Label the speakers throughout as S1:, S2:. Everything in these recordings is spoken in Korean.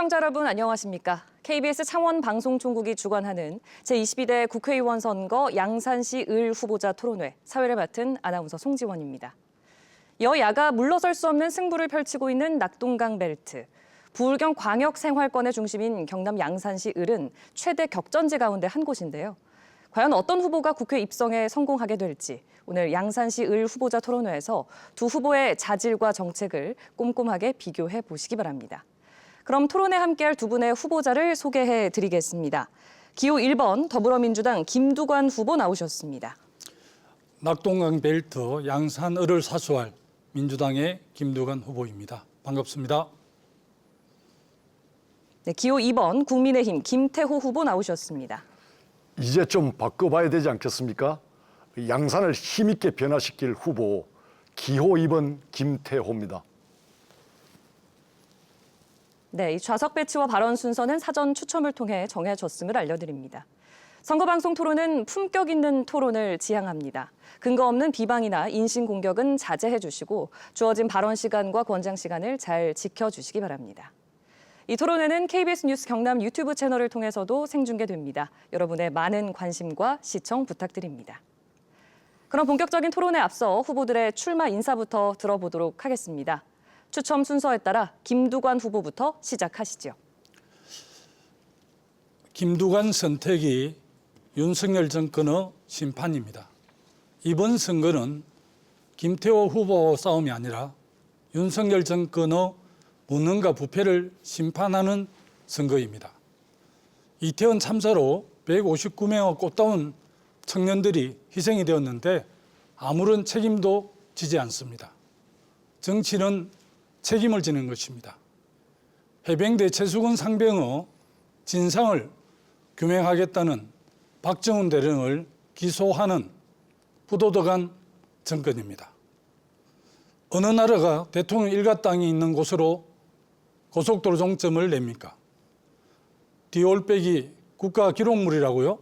S1: 시청자 여러분 안녕하십니까? KBS 창원방송총국이 주관하는 제22대 국회의원 선거 양산시 을 후보자 토론회 사회를 맡은 아나운서 송지원입니다. 여야가 물러설 수 없는 승부를 펼치고 있는 낙동강 벨트. 부울경 광역생활권의 중심인 경남 양산시 을은 최대 격전지 가운데 한 곳인데요. 과연 어떤 후보가 국회 입성에 성공하게 될지 오늘 양산시 을 후보자 토론회에서 두 후보의 자질과 정책을 꼼꼼하게 비교해 보시기 바랍니다. 그럼 토론에 함께할 두 분의 후보자를 소개해 드리겠습니다. 기호 1번 더불어민주당 김두관 후보 나오셨습니다.
S2: 낙동강 벨트 양산 을을 사수할 민주당의 김두관 후보입니다. 반갑습니다.
S1: 네, 기호 2번 국민의힘 김태호 후보 나오셨습니다.
S3: 이제 좀 바꿔봐야 되지 않겠습니까? 양산을 힘있게 변화시킬 후보 기호 2번 김태호입니다.
S1: 네, 이 좌석 배치와 발언 순서는 사전 추첨을 통해 정해졌음을 알려드립니다. 선거방송 토론은 품격 있는 토론을 지향합니다. 근거 없는 비방이나 인신공격은 자제해 주시고 주어진 발언 시간과 권장 시간을 잘 지켜주시기 바랍니다. 이 토론회는 KBS 뉴스 경남 유튜브 채널을 통해서도 생중계됩니다. 여러분의 많은 관심과 시청 부탁드립니다. 그럼 본격적인 토론에 앞서 후보들의 출마 인사부터 들어보도록 하겠습니다. 추첨 순서에 따라 김두관 후보부터 시작하시죠.
S2: 김두관 선택이 윤석열 정권의 심판입니다. 이번 선거는 김태호 후보 싸움이 아니라 윤석열 정권의 무능과 부패를 심판하는 선거입니다. 이태원 참사로 159명의 꽃다운 청년들이 희생이 되었는데 아무런 책임도 지지 않습니다. 정치는 책임을 지는 것입니다. 해병대 최수근 상병의 진상을 규명하겠다는 박정훈 대령을 기소하는 부도덕한 정권입니다. 어느 나라가 대통령 일가 땅이 있는 곳으로 고속도로 종점을 냅니까? 디올백이 국가 기록물이라고요?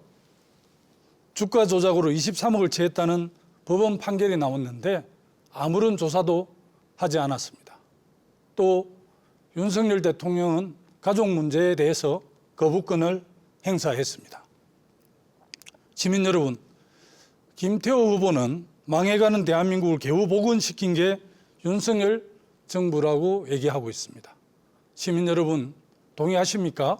S2: 주가 조작으로 23억을 취했다는 법원 판결이 나왔는데 아무런 조사도 하지 않았습니다. 또 윤석열 대통령은 가족 문제에 대해서 거부권을 행사했습니다. 시민 여러분, 김태호 후보는 망해가는 대한민국을 겨우 복원시킨 게 윤석열 정부라고 얘기하고 있습니다. 시민 여러분, 동의하십니까?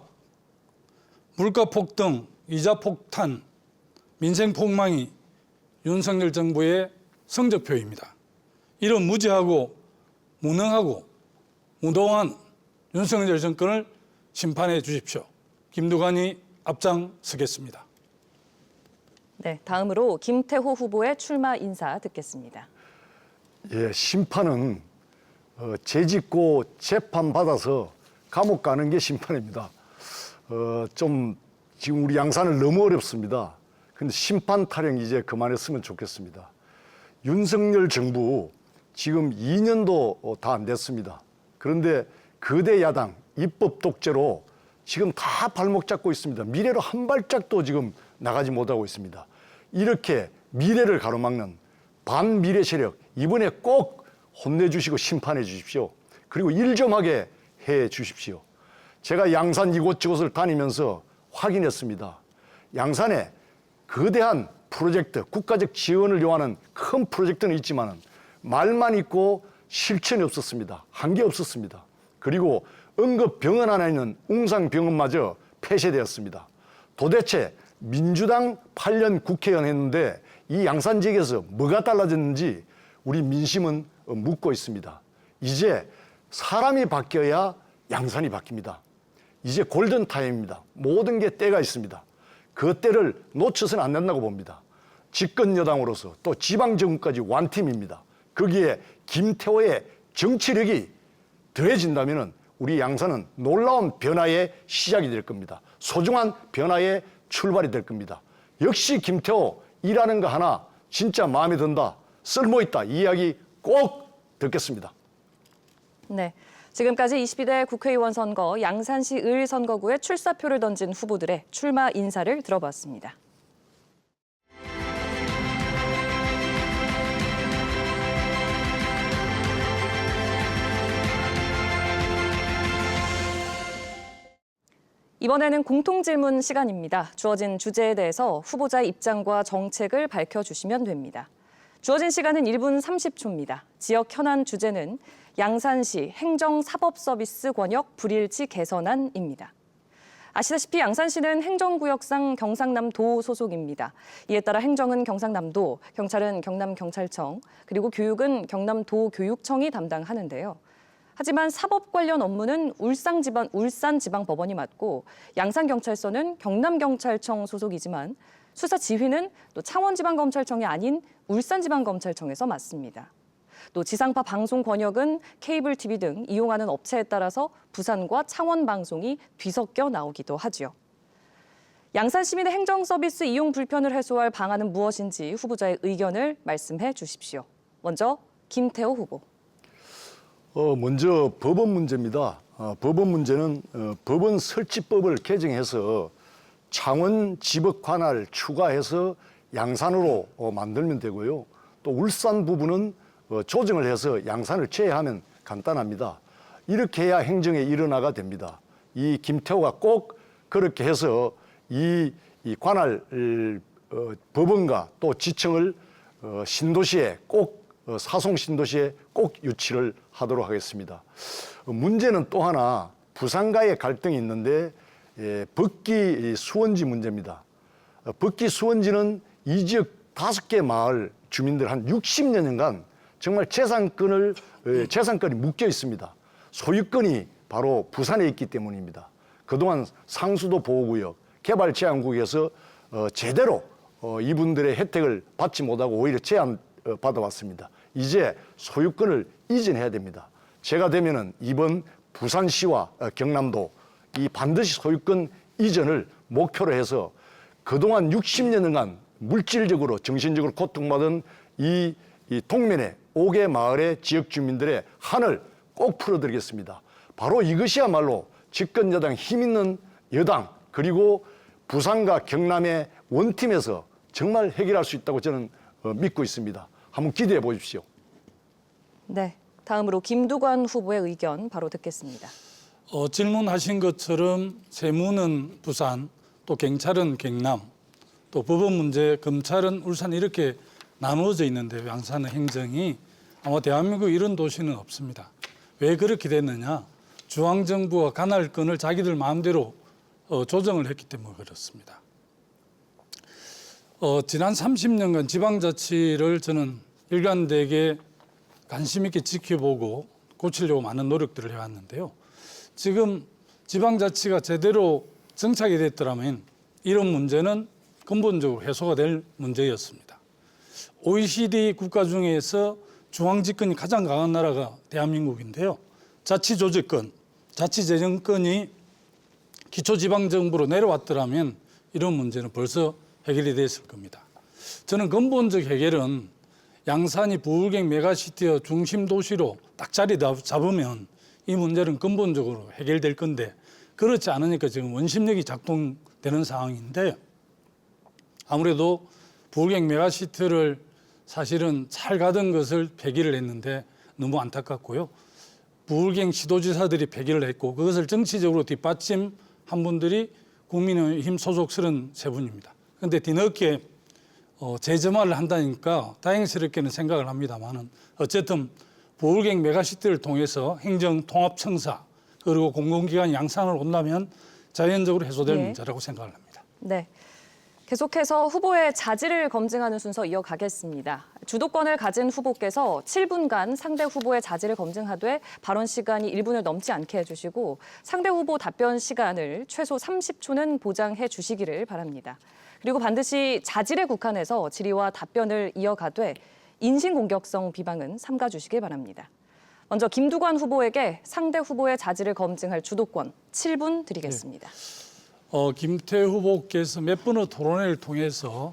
S2: 물가 폭등, 이자 폭탄, 민생 폭망이 윤석열 정부의 성적표입니다. 이런 무지하고 무능하고 무도한 윤석열 정권을 심판해 주십시오. 김두관이 앞장서겠습니다.
S1: 네, 다음으로 김태호 후보의 출마 인사 듣겠습니다.
S3: 예, 심판은 죄짓고 재판받아서 감옥 가는 게 심판입니다. 좀 지금 우리 양산을 너무 어렵습니다. 근데 심판 타령 이제 그만했으면 좋겠습니다. 윤석열 정부 지금 2년도 다 안 됐습니다. 그런데 거대 야당 입법 독재로 지금 다 발목 잡고 있습니다. 미래로 한 발짝도 지금 나가지 못하고 있습니다. 이렇게 미래를 가로막는 반미래 세력 이번에 꼭 혼내주시고 심판해 주십시오. 그리고 일 좀 하게 해 주십시오. 제가 양산 이곳저곳을 다니면서 확인했습니다. 양산에 거대한 프로젝트, 국가적 지원을 요하는 큰 프로젝트는 있지만 말만 있고 실천이 없었습니다. 한 게 없었습니다. 그리고 응급병원 하나 있는 웅상병원마저 폐쇄되었습니다. 도대체 민주당 8년 국회의원 했는데 이 양산 지역에서 뭐가 달라졌는지 우리 민심은 묻고 있습니다. 이제 사람이 바뀌어야 양산이 바뀝니다. 이제 골든타임입니다. 모든 게 때가 있습니다. 그 때를 놓쳐서는 안 된다고 봅니다. 집권 여당으로서 또 지방정부까지 완팀입니다. 거기에 김태호의 정치력이 더해진다면 우리 양산은 놀라운 변화의 시작이 될 겁니다. 소중한 변화의 출발이 될 겁니다. 역시 김태호 일하는 거 하나 진짜 마음에 든다, 쓸모있다 이 이야기 꼭 듣겠습니다.
S1: 네, 지금까지 22대 국회의원 선거 양산시 을 선거구에 출사표를 던진 후보들의 출마 인사를 들어봤습니다. 이번에는 공통질문 시간입니다. 주어진 주제에 대해서 후보자의 입장과 정책을 밝혀주시면 됩니다. 주어진 시간은 1분 30초입니다. 지역 현안 주제는 양산시 행정사법서비스 권역 불일치 개선안입니다. 아시다시피 양산시는 행정구역상 경상남도 소속입니다. 이에 따라 행정은 경상남도, 경찰은 경남경찰청, 그리고 교육은 경남도교육청이 담당하는데요. 하지만 사법 관련 업무는 울산지방법원이 맡고 양산경찰서는 경남경찰청 소속이지만 수사 지휘는 또 창원지방검찰청이 아닌 울산지방검찰청에서 맡습니다. 또 지상파 방송 권역은 케이블 TV 등 이용하는 업체에 따라서 부산과 창원 방송이 뒤섞여 나오기도 하죠. 양산 시민의 행정 서비스 이용 불편을 해소할 방안은 무엇인지 후보자의 의견을 말씀해 주십시오. 먼저 김태호 후보.
S3: 먼저 법원 문제입니다. 법원 문제는 법원 설치법을 개정해서 창원 지법 관할 추가해서 양산으로 만들면 되고요. 또 울산 부분은 조정을 해서 양산을 제외하면 간단합니다. 이렇게 해야 행정의 일원화가 됩니다. 이 김태호가 꼭 그렇게 해서 이 관할 법원과 또 지청을 신도시에 꼭 사송 신도시에 꼭 유치를 하도록 하겠습니다. 문제는 또 하나 부산과의 갈등이 있는데 법기 수원지 문제입니다. 법기 수원지는 이 지역 5개 마을 주민들 한 60여 년간 정말 재산권이 묶여 있습니다. 소유권이 바로 부산에 있기 때문입니다. 그동안 상수도 보호구역, 개발제한구역에서 제대로 이분들의 혜택을 받지 못하고 오히려 제한받아왔습니다. 이제 소유권을 이전해야 됩니다. 제가 되면은 이번 부산시와 경남도 이 반드시 소유권 이전을 목표로 해서 그동안 60여 년간 물질적으로 정신적으로 고통받은 이 동면의 5개 마을의 지역 주민들의 한을 꼭 풀어드리겠습니다. 바로 이것이야말로 집권여당 힘 있는 여당 그리고 부산과 경남의 원팀에서 정말 해결할 수 있다고 저는 믿고 있습니다. 한번 기대해 보십시오.
S1: 네, 다음으로 김두관 후보의 의견 바로 듣겠습니다.
S2: 질문하신 것처럼 세무는 부산, 또 경찰은 경남, 또 법원 문제, 검찰은 울산 이렇게 나누어져 있는데 양산의 행정이 아마 대한민국 이런 도시는 없습니다. 왜 그렇게 됐느냐? 중앙정부가 관할권을 자기들 마음대로 조정을 했기 때문에 그렇습니다. 지난 30년간 지방자치를 저는 일관되게 관심 있게 지켜보고 고치려고 많은 노력들을 해왔는데요. 지금 지방자치가 제대로 정착이 됐더라면 이런 문제는 근본적으로 해소가 될 문제였습니다. OECD 국가 중에서 중앙집권이 가장 강한 나라가 대한민국인데요. 자치조직권, 자치재정권이 기초지방정부로 내려왔더라면 이런 문제는 벌써 해결이 됐을 겁니다. 저는 근본적 해결은 양산이 부울경 메가시티의 중심 도시로 딱 자리 잡으면 이 문제는 근본적으로 해결될 건데 그렇지 않으니까 지금 원심력이 작동되는 상황인데 아무래도 부울경 메가시티를 사실은 잘 가던 것을 폐기를 했는데 너무 안타깝고요. 부울경 시도지사들이 폐기를 했고 그것을 정치적으로 뒷받침한 분들이 국민의힘 소속 33분입니다. 그런데 뒤늦게 재점화를 한다니까 다행스럽게는 생각을 합니다만은 어쨌든 부울경 메가시티를 통해서 행정통합청사 그리고 공공기관 양산을 온다면 자연적으로 해소될 문제라고 생각을 합니다.
S1: 네. 계속해서 후보의 자질을 검증하는 순서 이어가겠습니다. 주도권을 가진 후보께서 7분간 상대 후보의 자질을 검증하되 발언 시간이 1분을 넘지 않게 해주시고 상대 후보 답변 시간을 최소 30초는 보장해 주시기를 바랍니다. 그리고 반드시 자질에 국한해서 질의와 답변을 이어가되 인신공격성 비방은 삼가주시길 바랍니다. 먼저 김두관 후보에게 상대 후보의 자질을 검증할 주도권 7분 드리겠습니다.
S2: 김태 후보께서 몇 번의 토론회를 통해서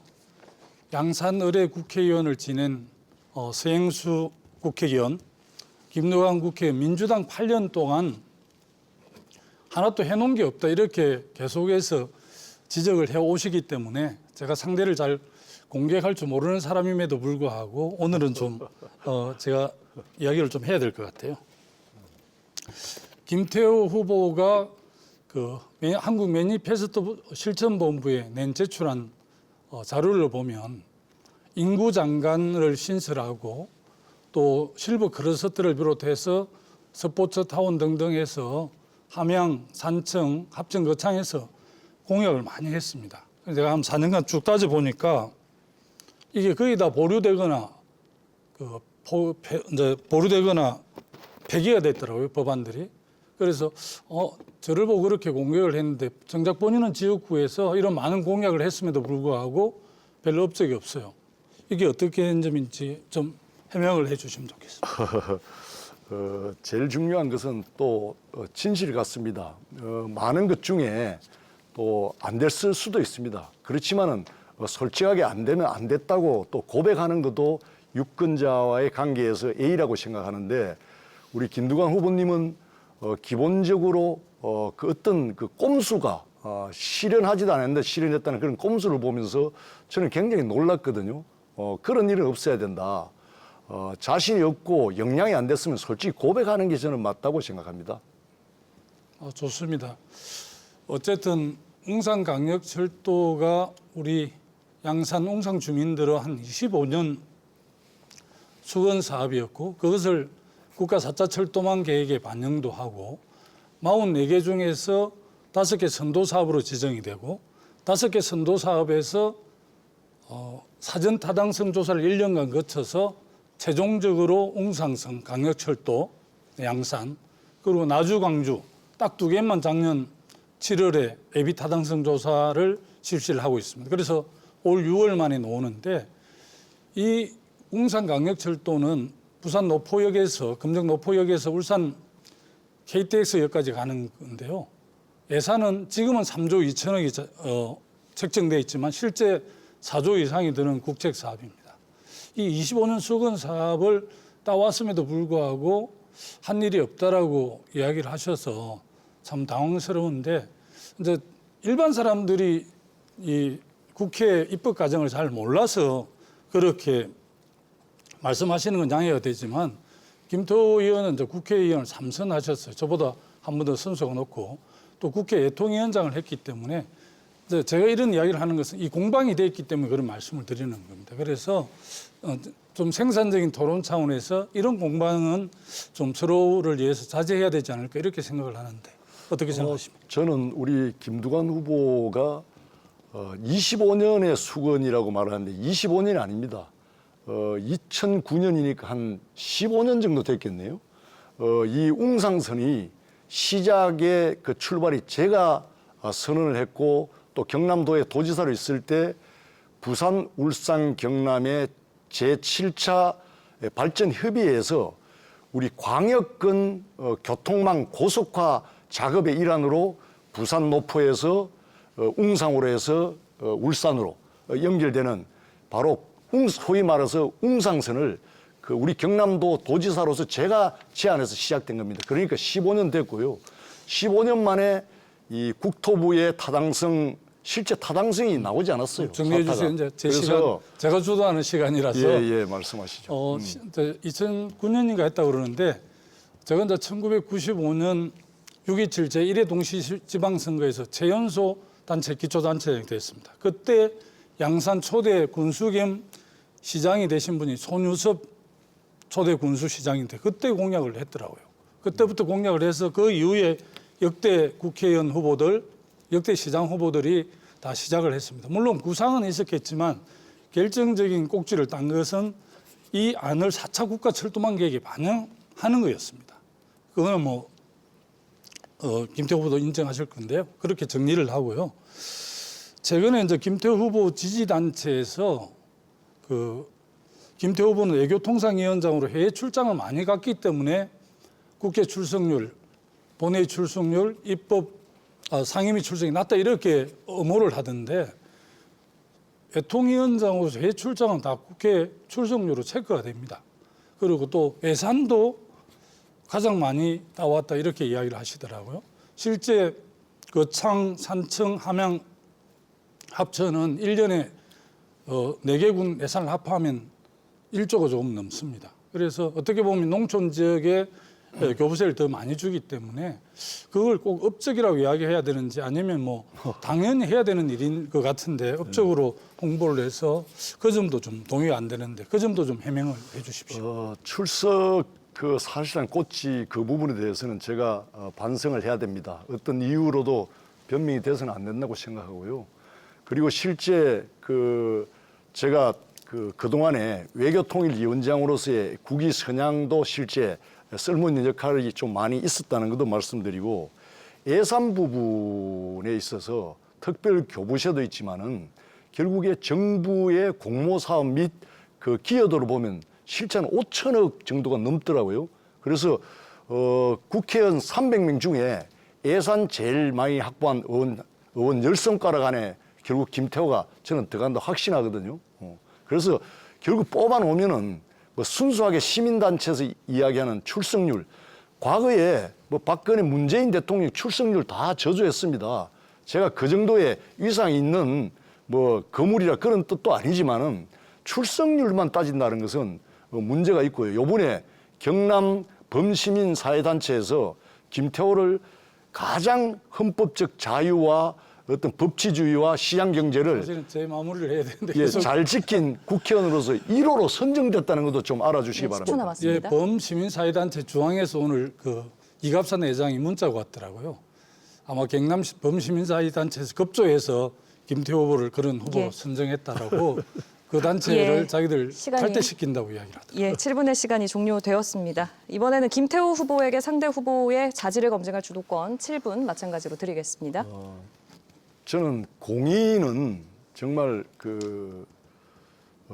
S2: 양산 의뢰 국회의원을 지낸 서행수 국회의원, 김두관 국회의원 민주당 8년 동안 하나도 해놓은 게 없다 이렇게 계속해서 지적을 해오시기 때문에 제가 상대를 잘 공격할 줄 모르는 사람임에도 불구하고 오늘은 좀 제가 이야기를 좀 해야 될 것 같아요. 김태호 후보가 한국 매니페스토 실천본부에 낸 제출한 자료를 보면 인구 장관을 신설하고 또 실버 크러스트를 비롯해서 스포츠 타운 등등에서 함양, 산청, 합천, 거창에서 공약을 많이 했습니다. 제가 한 4년간 쭉 따져 보니까 이게 거의 다 보류되거나 보류되거나 폐기가 됐더라고요, 법안들이. 그래서 저를 보고 그렇게 공격을 했는데 정작 본인은 지역구에서 이런 많은 공약을 했음에도 불구하고 별로 업적이 없어요. 이게 어떻게 된 점인지 좀 해명을 해주시면 좋겠습니다.
S3: 제일 중요한 것은 또 진실 같습니다. 많은 것 중에 또 안 됐을 수도 있습니다. 그렇지만은 솔직하게 안 되면 안 됐다고 또 고백하는 것도 유권자와의 관계에서 A라고 생각하는데 우리 김두관 후보님은 기본적으로 그 어떤 그 꼼수가 실현하지도 않았는데 실현했다는 그런 꼼수를 보면서 저는 굉장히 놀랐거든요. 그런 일은 없어야 된다. 자신이 없고 역량이 안 됐으면 솔직히 고백하는 게 저는 맞다고 생각합니다.
S2: 좋습니다. 어쨌든 웅산광역철도가 우리 양산 웅산 주민들의 한 25년 수건 사업이었고 그것을 국가 4차 철도망 계획에 반영도 하고 44개 중에서 5개 선도 사업으로 지정이 되고 5개 선도 사업에서 사전 타당성 조사를 1년간 거쳐서 최종적으로 웅산성 광역철도 양산 그리고 나주 광주 딱 2개만 작년 7월에 예비 타당성 조사를 실시를 하고 있습니다. 그래서 올 6월 만에 나오는데 이 웅산 광역철도는 부산 노포역에서 금정 노포역에서 울산 KTX역까지 가는 건데요. 예산은 지금은 3조 2천억이 책정되어 있지만 실제 4조 이상이 드는 국책 사업입니다. 이 25년 수건 사업을 따왔음에도 불구하고 한 일이 없다라고 이야기를 하셔서 참 당황스러운데 이제 일반 사람들이 이 국회 입법 과정을 잘 몰라서 그렇게 말씀하시는 건 양해가 되지만 김태호 의원은 이제 국회의원을 3선 하셨어요. 저보다 한 번 더 선수가 높고 또 국회 예통위원장을 했기 때문에 이제 제가 이런 이야기를 하는 것은 이 공방이 돼 있기 때문에 그런 말씀을 드리는 겁니다. 그래서 좀 생산적인 토론 차원에서 이런 공방은 좀 서로를 위해서 자제해야 되지 않을까 이렇게 생각을 하는데 어떻게 생각하십니까?
S3: 저는 우리 김두관 후보가 25년의 수건이라고 말하는데 25년이 아닙니다. 2009년이니까 한 15년 정도 됐겠네요. 이 웅상선이 시작의 그 출발이 제가 선언을 했고 또 경남도의 도지사로 있을 때 부산, 울산, 경남의 제7차 발전 협의회에서 우리 광역권 교통망 고속화 작업의 일환으로 부산 노포에서 웅상으로 해서 울산으로 연결되는 바로 소위 말해서 웅상선을 그 우리 경남도 도지사로서 제가 제안해서 시작된 겁니다. 그러니까 15년 됐고요. 15년 만에 이 국토부의 타당성 실제 타당성이 나오지 않았어요.
S2: 정리해 주세요. 이제 제 시간 제가 주도하는 시간이라서
S3: 예, 말씀하시죠.
S2: 2009년인가 했다고 그러는데 제가 이제 1995년 6.27 제1회 동시지방선거에서 최연소 단체 기초단체장이 됐습니다. 그때 양산 초대 군수 겸 시장이 되신 분이 손유섭 초대 군수시장인데 그때 공약을 했더라고요. 그때부터 공약을 해서 그 이후에 역대 국회의원 후보들, 역대 시장 후보들이 다 시작을 했습니다. 물론 구상은 있었겠지만 결정적인 꼭지를 딴 것은 이 안을 4차 국가철도망 계획에 반영하는 거였습니다. 그거는 뭐 김태호 후보도 인정하실 건데요. 그렇게 정리를 하고요. 최근에 이제 김태호 후보 지지단체에서 김태호 후보는 외교통상위원장으로 해외 출장을 많이 갔기 때문에 국회 출석률, 본회의 출석률, 입법 상임위 출석이 낮다 이렇게 엄호를 하던데 외통위원장으로서 해외 출장은 다 국회 출석률로 체크가 됩니다. 그리고 또 예산도 가장 많이 따왔다 이렇게 이야기를 하시더라고요. 실제 거창, 산청, 함양 합천은 1년에 4개 군 예산을 합하면 1조가 조금 넘습니다. 그래서 어떻게 보면 농촌 지역의 교부세를 더 많이 주기 때문에 그걸 꼭 업적이라고 이야기해야 되는지 아니면 뭐 당연히 해야 되는 일인 것 같은데 업적으로 홍보를 해서 그 점도 좀 동의가 안 되는데 그 점도 좀 해명을 해 주십시오.
S3: 출석 그 사실상 꽂지 그 부분에 대해서는 제가 반성을 해야 됩니다. 어떤 이유로도 변명이 돼서는 안 된다고 생각하고요. 그리고 실제 제가 그동안에 외교통일위원장으로서의 국위 선양도 실제 쓸모있는 역할이 좀 많이 있었다는 것도 말씀드리고 예산 부분에 있어서 특별 교부세도 있지만은 결국에 정부의 공모사업 및 그 기여도로 보면 실제는 5천억 정도가 넘더라고요. 그래서 국회의원 300명 중에 예산 제일 많이 확보한 의원 10손가락 안에 결국 김태호가 저는 들어간다 확신하거든요. 그래서 결국 뽑아놓으면은 뭐 순수하게 시민단체에서 이야기하는 출석률, 과거에 뭐 박근혜 문재인 대통령 출석률 다 저조했습니다. 제가 그 정도의 위상이 있는 뭐 거물이라 그런 뜻도 아니지만은 출석률만 따진다는 것은 문제가 있고요. 요번에 경남 범시민사회단체에서 김태호를 가장 헌법적 자유와 어떤 법치주의와 시장경제를
S2: 사실은 제 마무리를 해야 되는데
S3: 예, 잘 지킨 국회의원으로서 1호로 선정됐다는 것도 좀 알아주시기
S1: 10초
S3: 바랍니다.
S2: 예,
S1: 남았습니다.
S2: 범시민사회단체 중앙에서 오늘 이갑산 회장이 문자가 왔더라고요. 아마 경남 범시민사회단체에서 급조해서 김태호 후보를 그런 후보로
S1: 예.
S2: 선정했다라고 그 단체를
S1: 예,
S2: 자기들
S1: 시간이-
S2: 탈퇴시킨다고 이야기를 하더라고요.
S1: 예, 7분의 시간이 종료되었습니다. 이번에는 김태호 후보에게 상대 후보의 자질을 검증할 주도권 7분 마찬가지로 드리겠습니다.
S3: 저는 공의는 정말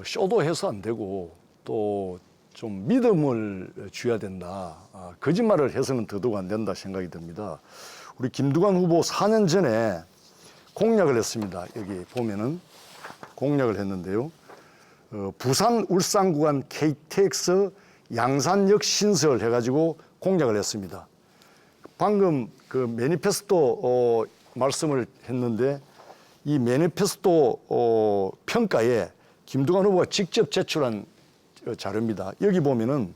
S3: 쇼도 해서 안 되고 또 좀 믿음을 줘야 된다. 거짓말을 해서는 더더욱 안 된다 생각이 듭니다. 우리 김두관 후보 4년 전에 공약을 했습니다. 여기 보면은 공약을 했는데요. 부산 울산 구간 KTX 양산역 신설 해가지고 공약을 했습니다. 방금 그 매니페스토 말씀을 했는데 이 매니페스토 평가에 김두관 후보가 직접 제출한 자료입니다. 여기 보면은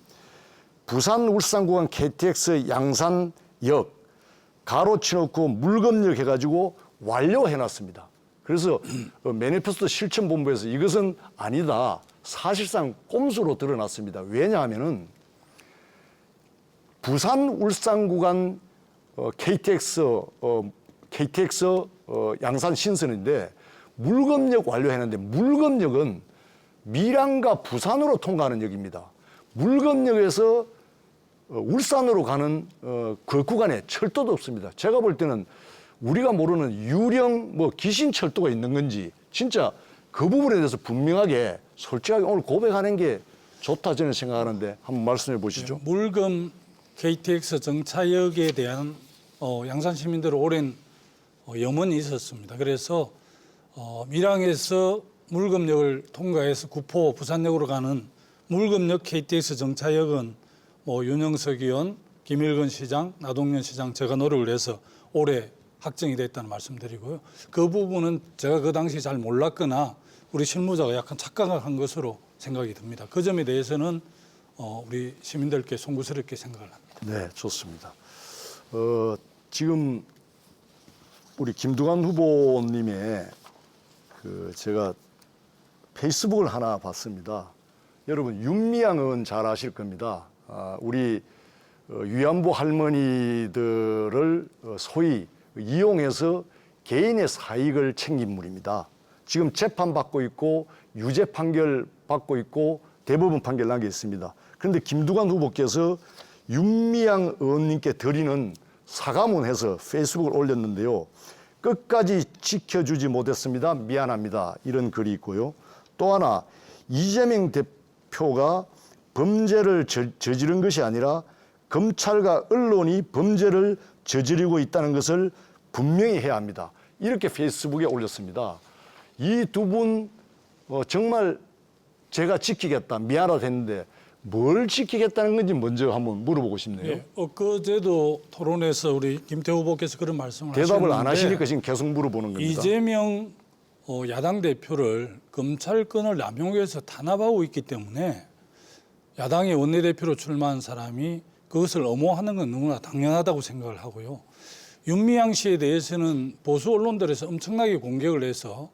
S3: 부산 울산 구간 KTX 양산역 가로 치놓고 물금역 해가지고 완료해놨습니다. 그래서 매니페스토 실천본부에서 이것은 아니다. 사실상 꼼수로 드러났습니다. 왜냐하면은 부산 울산 구간 KTX 양산 신선인데 물금역 완료했는데 물금역은 밀양과 부산으로 통과하는 역입니다. 물금역에서 울산으로 가는 그 구간에 철도도 없습니다. 제가 볼 때는 우리가 모르는 유령 귀신 철도가 있는 건지 진짜 그 부분에 대해서 분명하게 솔직하게 오늘 고백하는 게 좋다 저는 생각하는데 한번 말씀해 보시죠.
S2: 물금 KTX 정차역에 대한 양산 시민들의 오랜 염원이 있었습니다. 그래서 밀양에서 물금역을 통과해서 구포 부산역으로 가는 물금역 KTX 정차역은 윤영석 의원, 김일건 시장, 나동연 시장 제가 노력을 해서 올해 확정이 됐다는 말씀드리고요. 그 부분은 제가 그 당시 잘 몰랐거나 우리 실무자가 약간 착각한 것으로 생각이 듭니다. 그 점에 대해서는 우리 시민들께 송구스럽게 생각을 합니다.
S3: 네, 좋습니다. 지금 우리 김두관 후보님의 제가 페이스북을 하나 봤습니다. 여러분 윤미향 의원 잘 아실 겁니다. 우리 위안부 할머니들을 소위 이용해서 개인의 사익을 챙긴 분입니다. 지금 재판받고 있고 유죄 판결 받고 있고 대법원 판결 난 게 있습니다. 그런데 김두관 후보께서 윤미향 의원님께 드리는 사과문해서 페이스북을 올렸는데요. 끝까지 지켜주지 못했습니다. 미안합니다. 이런 글이 있고요. 또 하나 이재명 대표가 범죄를 저지른 것이 아니라 검찰과 언론이 범죄를 저지르고 있다는 것을 분명히 해야 합니다. 이렇게 페이스북에 올렸습니다. 이 두 분 정말 제가 지키겠다, 미안하다 했는데 뭘 지키겠다는 건지 먼저 한번 물어보고 싶네요.
S2: 예, 엊그제도 토론에서 우리 김태호 후보께서 그런 말씀을
S3: 대답을
S2: 하셨는데
S3: 안 하시니까 지금 계속 물어보는 겁니다.
S2: 이재명 야당 대표를 검찰권을 남용해서 탄압하고 있기 때문에 야당의 원내대표로 출마한 사람이 그것을 엄호하는 건 너무나 당연하다고 생각을 하고요. 윤미향 씨에 대해서는 보수 언론들에서 엄청나게 공격을 해서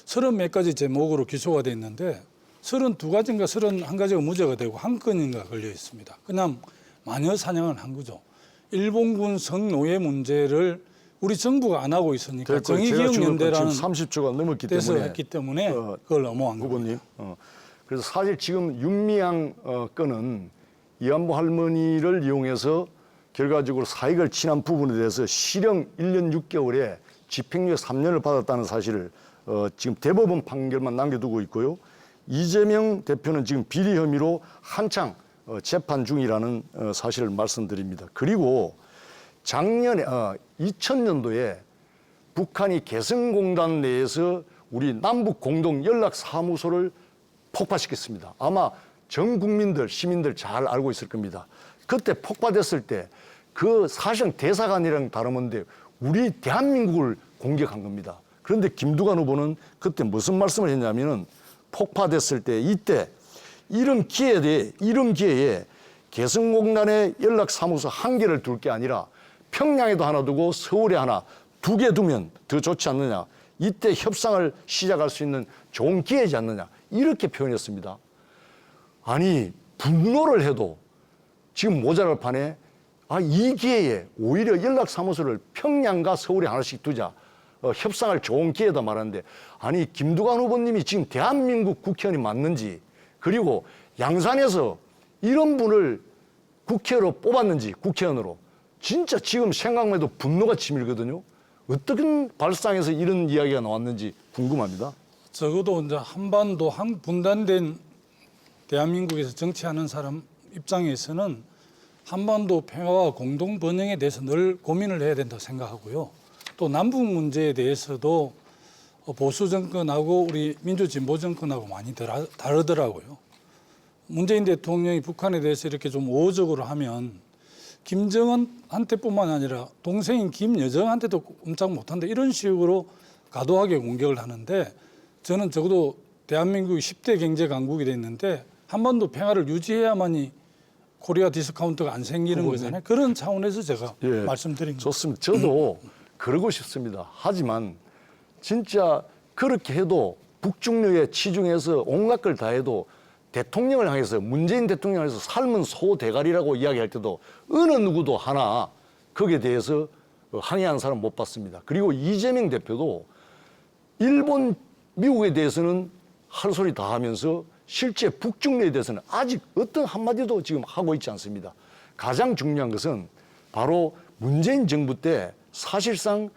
S2: 30몇 가지 제목으로 기소가 됐는데 32가지인가 31가지가 무죄가 되고 한 건인가 걸려 있습니다. 그냥 마녀 사냥을 한 거죠. 일본군 성노예 문제를 우리 정부가 안 하고 있으니까 정의기억연대라는
S3: 30초가 넘었기
S2: 데서
S3: 때문에
S2: 했기 때문에 그걸 넘어간 겁니다.
S3: 후보님. 그래서 사실 지금 윤미향 건은 이한보 할머니를 이용해서 결과적으로 사익을 친한 부분에 대해서 실형 1년 6개월에 집행유예 3년을 받았다는 사실을 지금 대법원 판결만 남겨두고 있고요. 이재명 대표는 지금 비리 혐의로 한창 재판 중이라는 사실을 말씀드립니다. 그리고 작년에 2000년도에 북한이 개성공단 내에서 우리 남북 공동 연락 사무소를 폭파시켰습니다. 아마 전 국민들, 시민들 잘 알고 있을 겁니다. 그때 폭파됐을 때 그 사실상 대사관이랑 다름없는데 우리 대한민국을 공격한 겁니다. 그런데 김두관 후보는 그때 무슨 말씀을 했냐면은 폭파됐을 때 이때 이런 기회에 개성공단의 연락사무소 한 개를 둘 게 아니라 평양에도 하나 두고 서울에 하나, 2개 두면 더 좋지 않느냐. 이때 협상을 시작할 수 있는 좋은 기회지 않느냐. 이렇게 표현했습니다. 아니 분노를 해도 지금 모자랄 판에 이 기회에 오히려 연락사무소를 평양과 서울에 하나씩 두자. 협상할 좋은 기회다 말하는데 아니 김두관 후보님이 지금 대한민국 국회의원이 맞는지 그리고 양산에서 이런 분을 국회의원으로 뽑았는지 국회의원으로 진짜 지금 생각만 해도 분노가 치밀거든요. 어떤 발상에서 이런 이야기가 나왔는지 궁금합니다.
S2: 적어도 이제 한반도 분단된 대한민국에서 정치하는 사람 입장에서는 한반도 평화와 공동 번영에 대해서 늘 고민을 해야 된다고 생각하고요. 또 남북 문제에 대해서도 보수 정권하고 우리 민주진보 정권하고 많이 다르더라고요. 문재인 대통령이 북한에 대해서 이렇게 좀 우호적으로 하면 김정은한테뿐만 아니라 동생인 김여정한테도 꼼짝 못한다 이런 식으로 과도하게 공격을 하는데 저는 적어도 대한민국이 10대 경제 강국이 됐는데 한반도 평화를 유지해야만이 코리아 디스카운트가 안 생기는 거잖아요. 그런 차원에서 제가 말씀드린 거죠.
S3: 좋습니다. 저도 그러고 싶습니다. 하지만 진짜 그렇게 해도 북중러에 치중해서 온갖 걸 다 해도 대통령을 향해서 문재인 대통령을 향해서 삶은 소 대가리라고 이야기할 때도 어느 누구도 하나 거기에 대해서 항의하는 사람 못 봤습니다. 그리고 이재명 대표도 일본, 미국에 대해서는 할 소리 다 하면서 실제 북중러에 대해서는 아직 어떤 한마디도 지금 하고 있지 않습니다. 가장 중요한 것은 바로 문재인 정부 때 사실상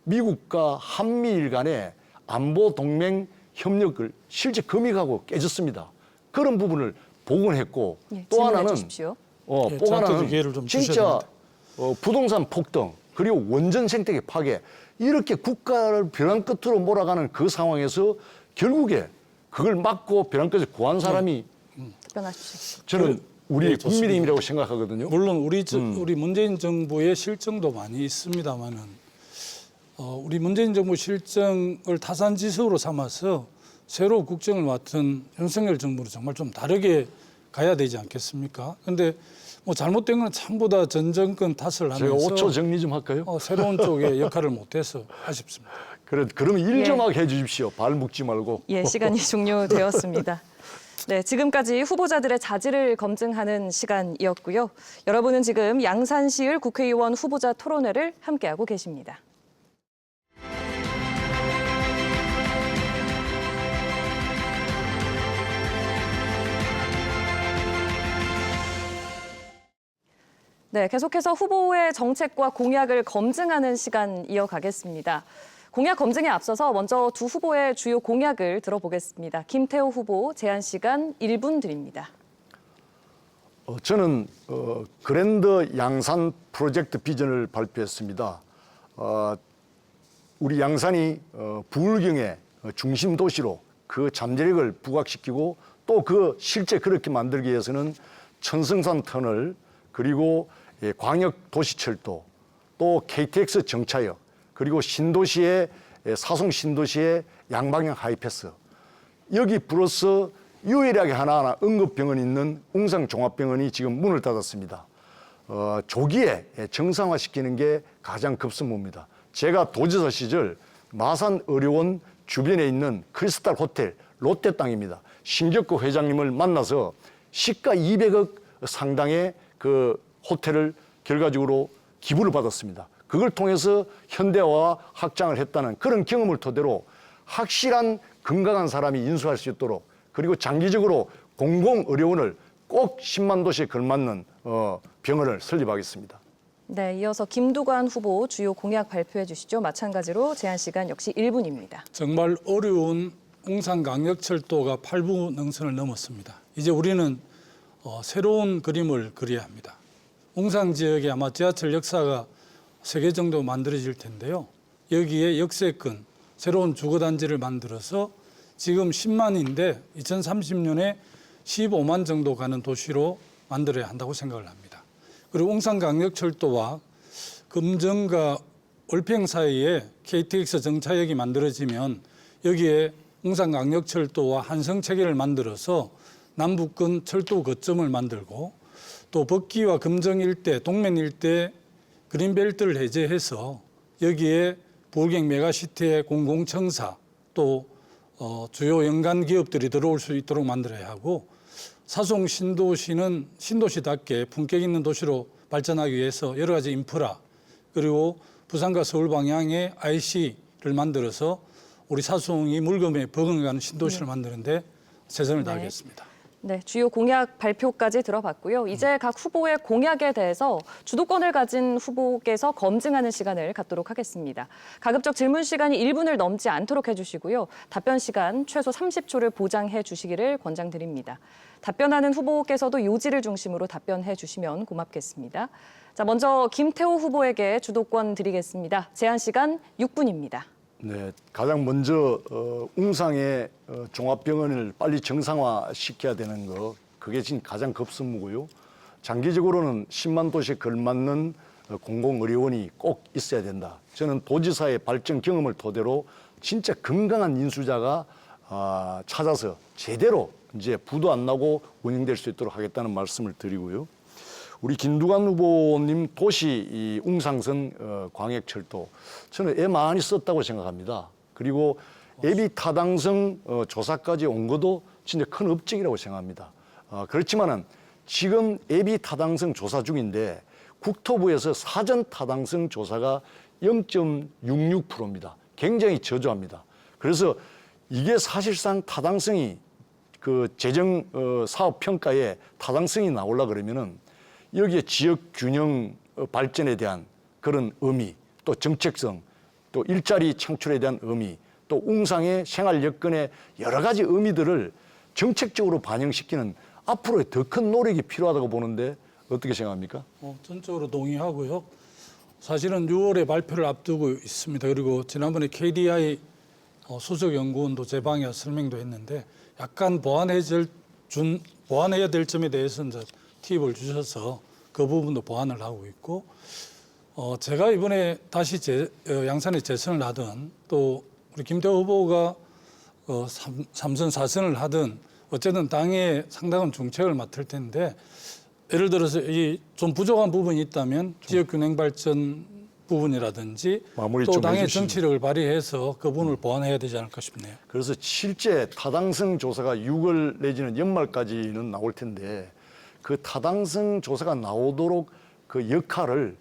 S3: 미국과 한미일 간의 안보 동맹 협력을 실제 금익하고 깨졌습니다. 그런 부분을 복원했고 또 하나는 또 하나는 진짜 부동산 폭등 그리고 원전 생태계 파괴 이렇게 국가를 벼랑 끝으로 몰아가는 그 상황에서 결국에 그걸 막고 벼랑 끝에 구한 사람이
S1: 답변하십시오.
S3: 저는 우리 국민의힘이라고 생각하거든요.
S2: 물론 우리 문재인 정부의 실정도 많이 있습니다만은 우리 문재인 정부 실정을 타산지석으로 삼아서 새로 국정을 맡은 윤석열 정부는 정말 좀 다르게 가야 되지 않겠습니까? 그런데 뭐 잘못된 건 참보다 전 정권 탓을 하면서
S3: 제가 5초 정리 좀 할까요?
S2: 새로운 쪽의 역할을 못해서 아쉽습니다.
S3: 그러면 일 좀 하게 해주십시오. 발 묶지 말고.
S1: 시간이 종료되었습니다. 네, 지금까지 후보자들의 자질을 검증하는 시간이었고요. 여러분은 지금 양산시을 국회의원 후보자 토론회를 함께하고 계십니다. 네, 계속해서 후보의 정책과 공약을 검증하는 시간 이어가겠습니다. 공약 검증에 앞서서 먼저 두 후보의 주요 공약을 들어보겠습니다. 김태호 후보 제안 시간 1분 드립니다.
S3: 저는 그랜드 양산 프로젝트 비전을 발표했습니다. 우리 양산이 부울경의 중심 도시로 그 잠재력을 부각시키고 또 그 실제 그렇게 만들기 위해서는 천성산 터널 그리고 광역 도시철도 또 KTX 정차역 그리고 신도시의 사송 신도시의 양방향 하이패스 여기 플러스 유일하게 하나하나 응급병원 있는 웅상 종합병원이 지금 문을 닫았습니다. 조기에 정상화시키는 게 가장 급선무입니다. 제가 도지사 시절 마산의료원 주변에 있는 크리스탈 호텔 롯데 땅입니다. 신격구 회장님을 만나서 시가 200억 상당의 그 호텔을 결과적으로 기부를 받았습니다. 그걸 통해서 현대화와 확장을 했다는 그런 경험을 토대로 확실한 건강한 사람이 인수할 수 있도록, 그리고 장기적으로 공공의료원을 꼭 10만 도시에 걸맞는 병원을 설립하겠습니다.
S1: 네, 이어서 김두관 후보 주요 공약 발표해 주시죠. 마찬가지로 제한 시간 역시 1분입니다.
S2: 정말 어려운 웅산광역철도가 8부 능선을 넘었습니다. 이제 우리는 새로운 그림을 그려야 합니다. 웅산 지역에 아마 지하철 역사가 3개 정도 만들어질 텐데요. 여기에 역세권, 새로운 주거단지를 만들어서 지금 10만인데 2030년에 15만 정도 가는 도시로 만들어야 한다고 생각을 합니다. 그리고 웅산광역철도와 금정과 올평 사이에 KTX 정차역이 만들어지면 여기에 웅산광역철도와 한성체계를 만들어서 남북근 철도 거점을 만들고, 또 법기와 금정 일대, 동면 일대 그린벨트를 해제해서 여기에 부울경 메가시티의 공공청사, 또 주요 연간 기업들이 들어올 수 있도록 만들어야 하고, 사송 신도시는 신도시답게 품격 있는 도시로 발전하기 위해서 여러 가지 인프라, 그리고 부산과 서울 방향의 IC를 만들어서 우리 사송이 물금에 버금가는 신도시를 만드는데 최선을 다하겠습니다.
S1: 네, 주요 공약 발표까지 들어봤고요. 이제 각 후보의 공약에 대해서 주도권을 가진 후보께서 검증하는 시간을 갖도록 하겠습니다. 가급적 질문 시간이 1분을 넘지 않도록 해주시고요. 답변 시간 최소 30초를 보장해 주시기를 권장드립니다. 답변하는 후보께서도 요지를 중심으로 답변해 주시면 고맙겠습니다. 자, 먼저 김태호 후보에게 주도권 드리겠습니다. 제한 시간 6분입니다.
S3: 네, 가장 먼저 웅상의 종합병원을 빨리 정상화시켜야 되는 거, 그게 지금 가장 급선무고요. 장기적으로는 10만 도시에 걸맞는 공공의료원이 꼭 있어야 된다. 저는 도지사의 발전 경험을 토대로 진짜 건강한 인수자가 찾아서 제대로 이제 부도 안 나고 운영될 수 있도록 하겠다는 말씀을 드리고요. 우리 김두관 후보님 도시 이 웅상선 광역철도, 저는 애 많이 썼다고 생각합니다. 그리고 예비 타당성 조사까지 온 것도 진짜 큰 업적이라고 생각합니다. 그렇지만은 지금 예비 타당성 조사 중인데 국토부에서 사전 타당성 조사가 0.66%입니다. 굉장히 저조합니다. 그래서 이게 사실상 타당성이 그 재정 사업 평가에 타당성이 나오려 그러면은 여기에 지역 균형 발전에 대한 그런 의미, 또 정책성, 또 일자리 창출에 대한 의미, 또 웅상의 생활 여건의 여러 가지 의미들을 정책적으로 반영시키는 앞으로의 더 큰 노력이 필요하다고 보는데 어떻게 생각합니까?
S2: 전적으로 동의하고요. 사실은 6월에 발표를 앞두고 있습니다. 그리고 지난번에 KDI 수석연구원도 제 방에 설명도 했는데 약간 보완해야 될 점에 대해서 이제 팁을 주셔서 그 부분도 보완을 하고 있고, 제가 이번에 다시 양산에 재선을 하든 또 우리 김태호 후보가 3선 4선을 하든 어쨌든 당에 상당한 중책을 맡을 텐데, 예를 들어서 이 좀 부족한 부분이 있다면 지역균형 발전 부분이라든지 또 당의 정치력을 발휘해서 그 부분을 보완해야 되지 않을까 싶네요.
S3: 그래서 실제 타당성 조사가 6월 내지는 연말까지는 나올 텐데 그 타당성 조사가 나오도록 그 역할을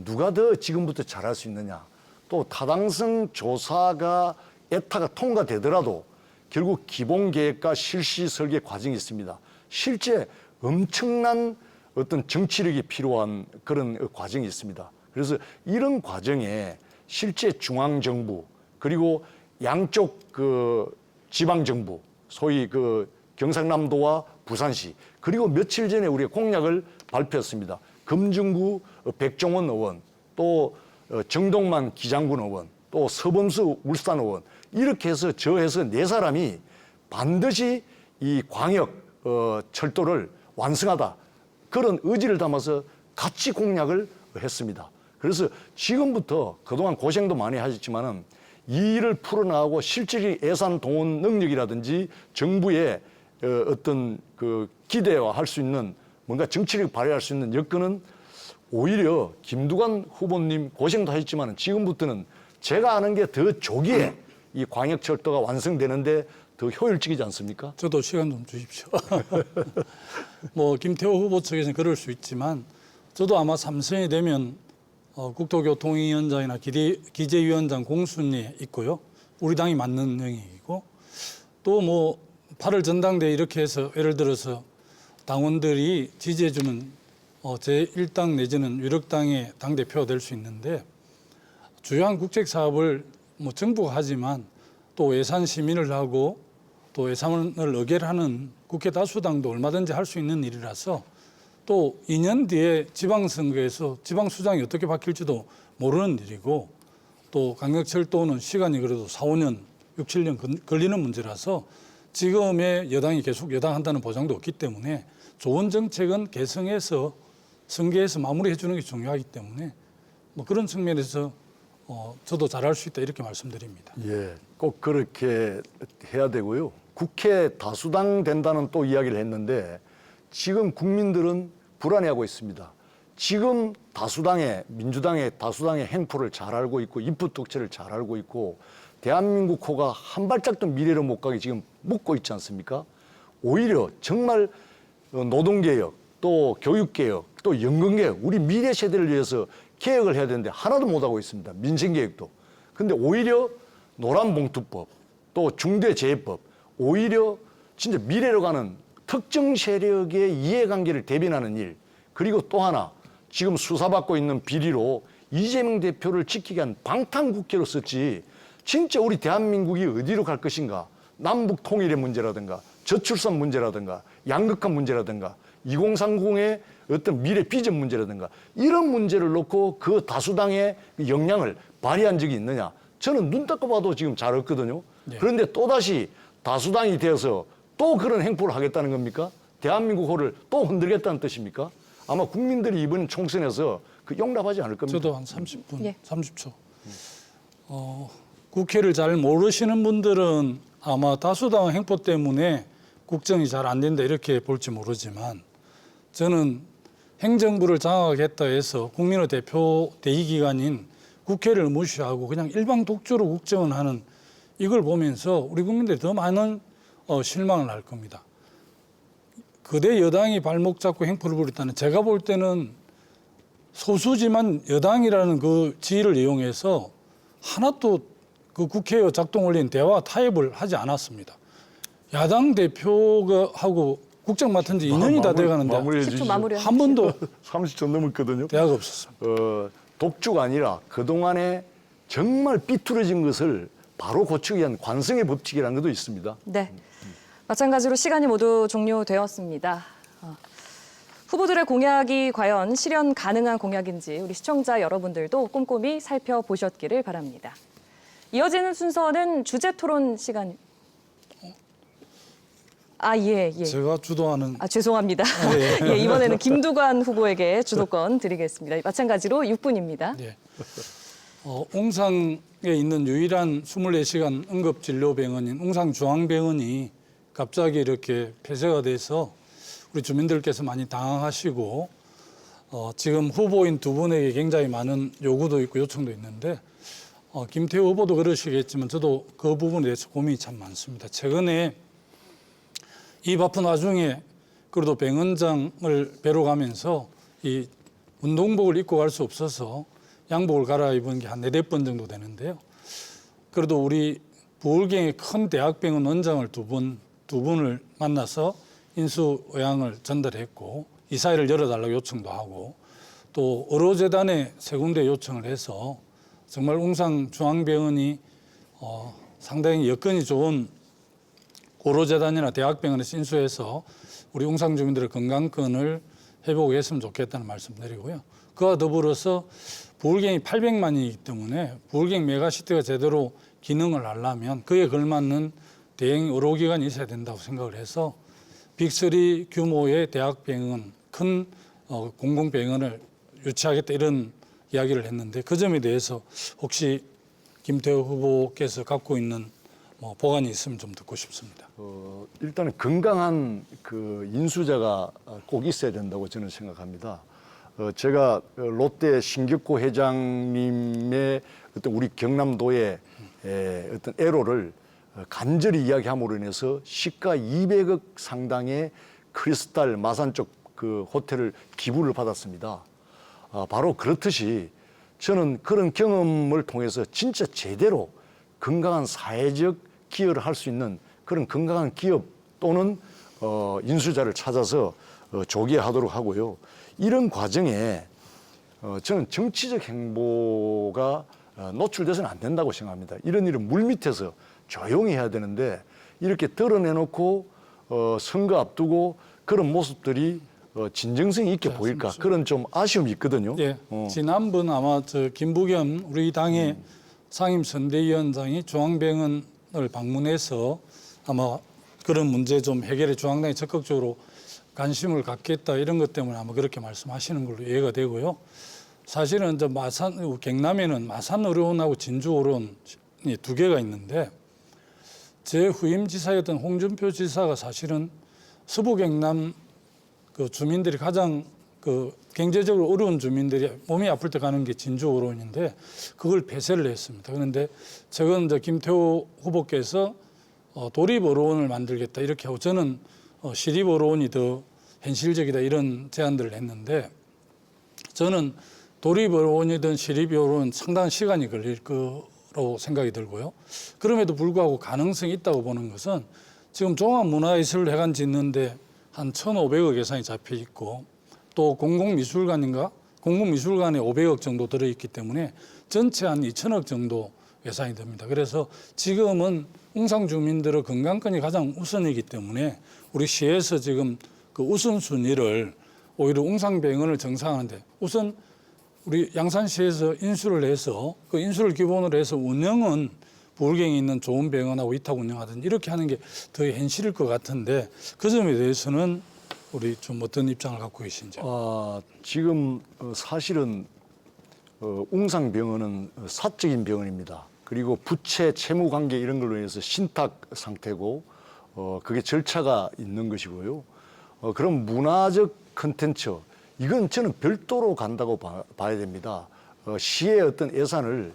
S3: 누가 더 지금부터 잘할 수 있느냐. 또 타당성 조사가 에타가 통과되더라도 결국 기본계획과 실시 설계 과정이 있습니다. 실제 엄청난 어떤 정치력이 필요한 그런 과정이 있습니다. 그래서 이런 과정에 실제 중앙정부 그리고 양쪽 그 지방정부, 소위 그 경상남도와 부산시, 그리고 며칠 전에 우리가 공약을 발표했습니다. 금중구 백종원 의원, 또 정동만 기장군 의원, 또 서범수 울산 의원, 이렇게 해서 저해서 4사람이 반드시 이 광역 철도를 완성하다, 그런 의지를 담아서 같이 공약을 했습니다. 그래서 지금부터 그동안 고생도 많이 하셨지만은 이 일을 풀어나가고 실질적인 예산 동원 능력이라든지 정부의 어떤 그 기대화할 수 있는 뭔가 정치력을 발휘할 수 있는 여건은 오히려 김두관 후보님 고생도 하셨지만 지금부터는 제가 아는 게 더 조기에 이 광역철도가 완성되는데 더 효율적이지 않습니까?
S2: 저도 시간 좀 주십시오. 뭐 김태호 후보 측에서는 그럴 수 있지만 저도 아마 3선이 되면 국토교통위원장이나 기재위원장 공순위에 있고요. 우리 당이 맡는 영역이고 또 뭐 8월 전당대회 이렇게 해서 예를 들어서 당원들이 지지해주면 제1당 내지는 유력당의 당대표가 될 수 있는데 주요한 국책 사업을 뭐 정부가 하지만 또 예산 심의를 하고 또 예산을 의결하는 국회 다수당도 얼마든지 할 수 있는 일이라서 또 2년 뒤에 지방선거에서 지방수장이 어떻게 바뀔지도 모르는 일이고 또 강력철도는 시간이 그래도 4, 5년, 6, 7년 걸리는 문제라서 지금의 여당이 계속 여당한다는 보장도 없기 때문에 좋은 정책은 개성해서 선거에서 마무리해 주는 게 중요하기 때문에 뭐 그런 측면에서 저도 잘할 수 있다 이렇게 말씀드립니다.
S3: 예, 꼭 그렇게 해야 되고요. 국회 다수당 된다는 또 이야기를 했는데 지금 국민들은 불안해하고 있습니다. 지금 민주당의 다수당의 행포를 잘 알고 있고 인풋 독재를 잘 알고 있고 대한민국 호가 한 발짝도 미래로 못 가게 지금 묶고 있지 않습니까? 오히려 정말 노동개혁, 또 교육개혁, 또 연금개혁, 우리 미래 세대를 위해서 개혁을 해야 되는데 하나도 못하고 있습니다. 민생개혁도. 근데 오히려 노란봉투법, 또 중대재해법, 오히려 진짜 미래로 가는 특정 세력의 이해관계를 대변하는 일, 그리고 또 하나 지금 수사받고 있는 비리로 이재명 대표를 지키기 위한 방탄국회로 썼지 진짜 우리 대한민국이 어디로 갈 것인가, 남북 통일의 문제라든가 저출산 문제라든가 양극화 문제라든가 2030의 어떤 미래 비전 문제라든가 이런 문제를 놓고 그 다수당의 역량을 발휘한 적이 있느냐. 저는 눈 닦고 봐도 지금 잘 없거든요.
S2: 네.
S3: 그런데 또다시 다수당이 되어서 또 그런 행포를 하겠다는 겁니까? 대한민국 호를 또 흔들겠다는 뜻입니까? 아마 국민들이 이번 총선에서 그 용납하지 않을 겁니다.
S2: 저도 한 30분,
S1: 예.
S2: 30초. 국회를 잘 모르시는 분들은 아마 다수당 행포 때문에 국정이 잘 안 된다 이렇게 볼지 모르지만 저는 행정부를 장악하겠다 해서 국민의 대표 대의기관인 국회를 무시하고 그냥 일방 독주로 국정을 하는 이걸 보면서 우리 국민들이 더 많은 실망을 할 겁니다. 거대 여당이 발목 잡고 행포를 부렸다는 제가 볼 때는 소수지만 여당이라는 그 지위를 이용해서 하나도 그 국회의 작동 원리인 대화 타협을 하지 않았습니다. 야당 대표가 하고 국장 맡은 지 2년이 다 돼가는데
S3: 마무리해
S1: 10초
S3: 주시죠.
S1: 마무리.
S2: 한 번도
S3: 30초 넘었거든요.
S2: 대화가 없었습니다.
S3: 독주가 아니라 그동안에 정말 삐뚤어진 것을 바로 고치기 위한 관성의 법칙이라는 것도 있습니다.
S1: 네. 마찬가지로 시간이 모두 종료되었습니다. 후보들의 공약이 과연 실현 가능한 공약인지 우리 시청자 여러분들도 꼼꼼히 살펴보셨기를 바랍니다. 이어지는 순서는 주제 토론 시간. 예.
S2: 제가 주도하는
S1: 죄송합니다. 예, 이번에는 김두관 후보에게 주도권 드리겠습니다. 마찬가지로 6분입니다.
S2: 네. 웅상에 있는 유일한 24시간 응급진료병원인 웅상중앙병원이 갑자기 이렇게 폐쇄가 돼서 우리 주민들께서 많이 당황하시고 지금 후보인 두 분에게 굉장히 많은 요구도 있고 요청도 있는데 김태우 후보도 그러시겠지만 저도 그 부분에 대해서 고민이 참 많습니다. 최근에 이 바쁜 와중에 그래도 병원장을 뵈러 가면서 이 운동복을 입고 갈 수 없어서 양복을 갈아입은 게 한 4-5번 정도 되는데요. 그래도 우리 부울경의 큰 대학병원 원장을 두 분을 만나서 인수의향을 전달했고 이사회를 열어달라고 요청도 하고 또 의료재단에 세 군데 요청을 해서 정말 웅상중앙병원이 상당히 여건이 좋은 의료재단이나 대학병원에서 인수해서 우리 웅상 주민들의 건강권을 회복했으면 좋겠다는 말씀 드리고요. 그와 더불어서 부울경이 800만이기 때문에 부울경 메가시티가 제대로 기능을 하려면 그에 걸맞는 대형 의료기관이 있어야 된다고 생각을 해서 빅3 규모의 대학병원, 큰 공공병원을 유치하겠다 이런 이야기를 했는데 그 점에 대해서 혹시 김태우 후보께서 갖고 있는 보관이 있으면 좀 듣고 싶습니다.
S3: 일단은 건강한 그 인수자가 꼭 있어야 된다고 저는 생각합니다. 제가 롯데 신격구 회장님의 어떤 우리 경남도의 어떤 애로를 간절히 이야기함으로 인해서 시가 200억 상당의 크리스탈 마산 쪽 그 호텔을 기부를 받았습니다. 바로 그렇듯이 저는 그런 경험을 통해서 진짜 제대로 건강한 사회적 기여를 할 수 있는 그런 건강한 기업 또는 인수자를 찾아서 조기하도록 하고요. 이런 과정에 저는 정치적 행보가 노출돼서는 안 된다고 생각합니다. 이런 일은 물밑에서 조용히 해야 되는데 이렇게 드러내놓고 선거 앞두고 그런 모습들이 진정성이 있게 보일까 그런 좀 아쉬움이 있거든요.
S2: 예, 지난번 아마 김부겸 우리 당의 상임선대위원장이 중앙병원을 방문해서 아마 그런 문제 좀 해결에 중앙당이 적극적으로 관심을 갖겠다 이런 것 때문에 아마 그렇게 말씀하시는 걸로 이해가 되고요. 사실은 이제 경남에는 마산의료원하고 진주의료원이 두 개가 있는데 제 후임 지사였던 홍준표 지사가 사실은 서부 경남 그 주민들이 가장 그 경제적으로 어려운 주민들이 몸이 아플 때 가는 게 진주의료원인데 그걸 폐쇄를 했습니다. 그런데 최근 이제 김태호 후보께서 도립의료원을 만들겠다 이렇게 하고 저는 시립의료원이 더 현실적이다 이런 제안들을 했는데 저는 도립의료원이든 시립의료원 상당한 시간이 걸릴 거라고 생각이 들고요. 그럼에도 불구하고 가능성이 있다고 보는 것은 지금 종합문화예술회관 짓는데 한 1,500억 예산이 잡혀 있고 또 공공미술관에 500억 정도 들어있기 때문에 전체 한 2,000억 정도 예산이 됩니다. 그래서 지금은 웅상 주민들의 건강권이 가장 우선이기 때문에 우리 시에서 지금 그 우선순위를 오히려 웅상병원을 정상화하는데 우선 우리 양산시에서 인수를 해서 그 인수를 기본으로 해서 운영은 부울경에 있는 좋은 병원하고 위탁 운영하든 이렇게 하는 게 더 현실일 것 같은데 그 점에 대해서는 우리 좀 어떤 입장을 갖고 계신지.
S3: 지금 사실은 웅상병원은 사적인 병원입니다. 그리고 부채 채무 관계 이런 걸로 인해서 신탁 상태고 그게 절차가 있는 것이고요. 그럼 문화적 컨텐츠 이건 저는 별도로 간다고 봐야 됩니다. 시의 어떤 예산을